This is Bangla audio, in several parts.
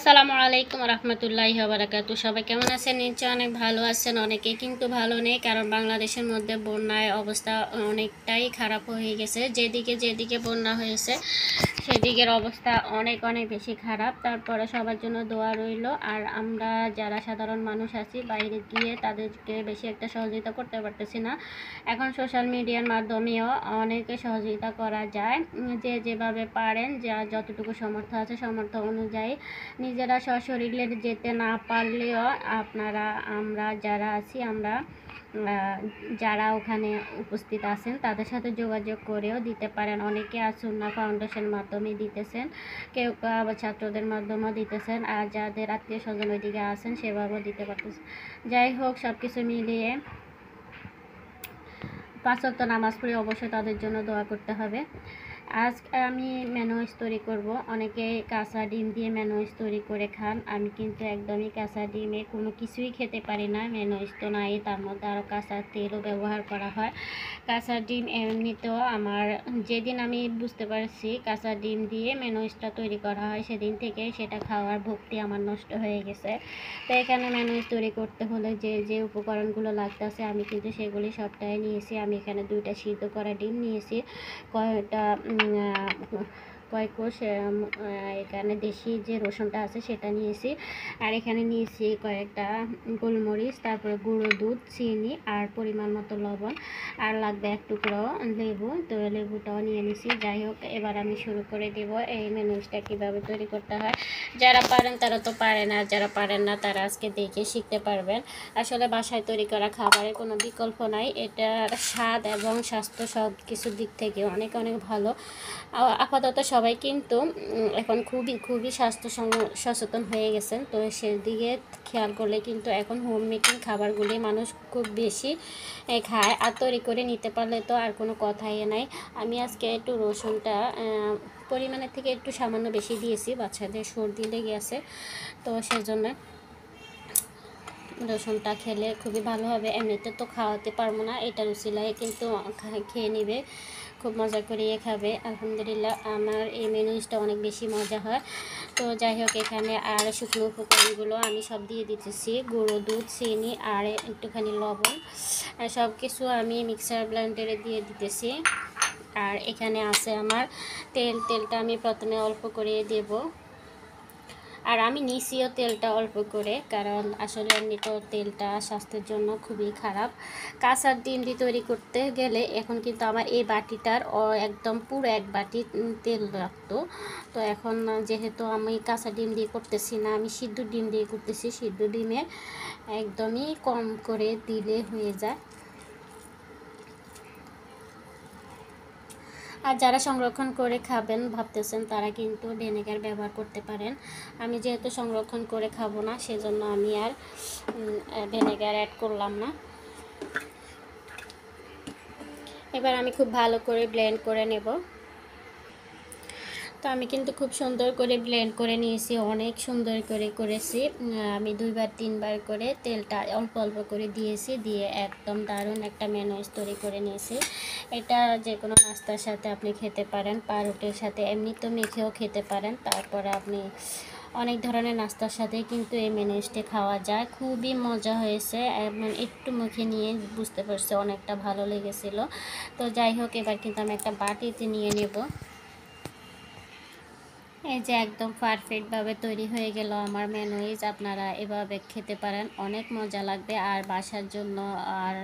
আসসালামু আলাইকুম রহমতুল্লাহি ওয়া বারাকাতুহু। সবাই কেমন আছেন? নিশ্চয়ই অনেক ভালো আছেন। অনেকেই কিন্তু ভালো নেই, কারণ বাংলাদেশের মধ্যে বন্যায় অবস্থা অনেকটাই খারাপ হয়ে গেছে। যেদিকে বন্যা হয়েছে সেদিকের অবস্থা অনেক অনেক বেশি খারাপ। তারপরে সবার জন্য দোয়া রইল। আর আমরা যারা সাধারণ মানুষ আছি, বাইরে গিয়ে তাদেরকে বেশি একটা সহযোগিতা করতে পারতেছি না। এখন সোশ্যাল মিডিয়ার মাধ্যমেও অনেকে সহযোগিতা করা যায়, যে যেভাবে পারেন, যা যতটুকু সামর্থ্য আছে সামর্থ্য অনুযায়ী। নিজেরা সশরীরে যেতে না পারলেও আমরা যারা আছি, যারা ওখানে উপস্থিত আছেন তাদের সাথে যোগাযোগ করেও দিতে পারেন। অনেকে আসুন্না ফাউন্ডেশনের মাধ্যমে দিতেছেন, কেউ আবার ছাত্রদের মাধ্যমেও দিতেছেন, আর যাদের আত্মীয় স্বজন ওইদিকে আছেন সেভাবেও দিতে পারতেছেন। যাই হোক, সব কিছু মিলিয়ে 5 ওয়াক্ত নামাজ পড়ে অবশ্যই তাদের জন্য দোয়া করতে হবে। আজ আমি ম্যানোয়েজ তৈরি করব। অনেকে কাঁচা ডিম দিয়ে ম্যানোয়েজ তৈরি করে খান, আমি কিন্তু একদমই কাঁচা ডিমে কোনো কিছুই খেতে পারি না। ম্যানোয়েজ তো নাই, তার মধ্যে আরও কাঁচা তেলও ব্যবহার করা হয়। কাঁচা ডিম এমনিতেও আমার, যেদিন আমি বুঝতে পারছি কাঁচা ডিম দিয়ে ম্যানোয়েজটা তৈরি করা হয়, সেদিন থেকে সেটা খাওয়ার ভক্তি আমার নষ্ট হয়ে গেছে। তো এখানে ম্যানোয়েজ তৈরি করতে হলে যে উপকরণগুলো লাগতেছে আমি কিন্তু সেগুলি সবটাই নিয়েছি। আমি এখানে 2টা সিদ্ধ করা ডিম নিয়েছি, কয়েক কোষ এখানে দেশি যে রসুনটা আছে সেটা নিয়েছি, আর এখানে নিয়েছি কয়েকটা গোলমরিচ, তারপরে গুঁড়ো দুধ, চিনি আর পরিমাণ মতো লবণ, আর লাগবে 1 টুকরো লেবু। তো লেবুটাও নিয়ে নিছি। যাই হোক, এবার আমি শুরু করে দেব এই ম্যানোয়েজটা কীভাবে তৈরি করতে হয়। যারা পারেন তারা তো পারেন, আর যারা পারেন না তারা আজকে দেখে শিখতে পারবেন। আসলে বাসায় তৈরি করা খাবারের কোনো বিকল্প নাই। এটার স্বাদ এবং স্বাস্থ্য সব কিছুর দিক থেকে অনেক অনেক ভালো। আপাতত সবাই কিন্তু এখন খুবই স্বাস্থ্য সচেতন হয়ে গেছেন, তো সেদিকে খেয়াল করলে কিন্তু এখন হোম মেকিং খাবারগুলি মানুষ খুব বেশি খায়, আর তৈরি করে নিতে পারলে তো আর কোনো কথাই নাই। আমি আজকে একটু রসুনটা পরিমাণের থেকে একটু সামান্য বেশি দিয়েছি, বাচ্চাদের সর্দি লেগে আছে, তো সেজন্য রসুনটা খেলে খুবই ভালো হবে। এমনিতে তো খাওয়াতে পারবো না, এটার উসিলায় কিন্তু খেয়ে নেবে, খুব মজা করিয়ে খাবে। আলহামদুলিল্লাহ, আমার এই ম্যানোয়েজটা অনেক বেশি মজা হয়। তো যাই হোক, এখানে আর শুকনো উপকরণগুলো আমি সব দিয়ে দিতেছি, গুঁড়ো দুধ, চিনি আর একটুখানি লবণ, সব কিছু আমি মিক্সার ব্লেন্ডারে দিয়ে দিতেছি। আর এখানে আছে আমার তেলটা আমি প্রথমে অল্প করে দেব, আর আমি নিছিও তেলটা অল্প করে, কারণ আসলে এমনিতেও তেলটা স্বাস্থ্যের জন্য খুবই খারাপ। কাঁচা ডিম দিয়ে তৈরি করতে গেলে এখন কিন্তু আমার এই বাটিটার একদম পুরো 1 বাটি তেল লাগতো। তো এখন যেহেতু আমি কাঁচা ডিম দিয়ে করতেছি না, আমি সিদ্ধ ডিম দিয়ে করতেছি, সিদ্ধ ডিমে একদমই কম করে দিলে হয়ে যায়। আর যারা সংরক্ষণ করে খাবেন ভাবতেছেন তারা কিন্তু ভিনেগার ব্যবহার করতে পারেন। আমি যেহেতু সংরক্ষণ করে খাবো না, সেজন্য আমি আর ভিনেগার অ্যাড করলাম না। এবার আমি খুব ভালো করে ব্লেন্ড করে নেব। তো আমি কিন্তু খুব সুন্দর করে ব্লেন্ড করে নিয়েছি, অনেক সুন্দর করে করেছি। আমি 2বার 3বার করে তেলটা অল্প অল্প করে দিয়েছি, দিয়ে একদম দারুণ একটা ম্যানোয়েজ তৈরি করে নিয়েছি। এটা যে কোনো নাস্তার সাথে আপনি খেতে পারেন, পাউরুটির সাথে এমনি তো মেখেও খেতে পারেন। তারপরে আপনি অনেক ধরনের নাস্তার সাথে কিন্তু এই ম্যানোয়েজটি খাওয়া যায়। খুবই মজা হয়েছে, একটু মুখে নিয়ে বুঝতে পারছি অনেকটা ভালো লেগেছিলো। তো যাই হোক, এবার কিন্তু আমি একটা বাটিতে নিয়ে নেব। এই যে একদম পারফেক্টভাবে তৈরি হয়ে গেল আমার ম্যানোয়েজ। আপনারা এভাবে খেতে পারেন, অনেক মজা লাগবে। আর বাসার জন্য আর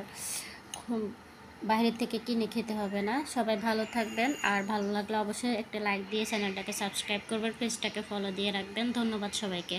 বাইরে থেকে কিনে খেতে হবে না। সবাই ভালো থাকবেন, আর ভালো লাগলে অবশ্যই একটা লাইক দিয়ে চ্যানেলটাকে সাবস্ক্রাইব করবেন, পেজটাকে ফলো দিয়ে রাখবেন। ধন্যবাদ সবাইকে।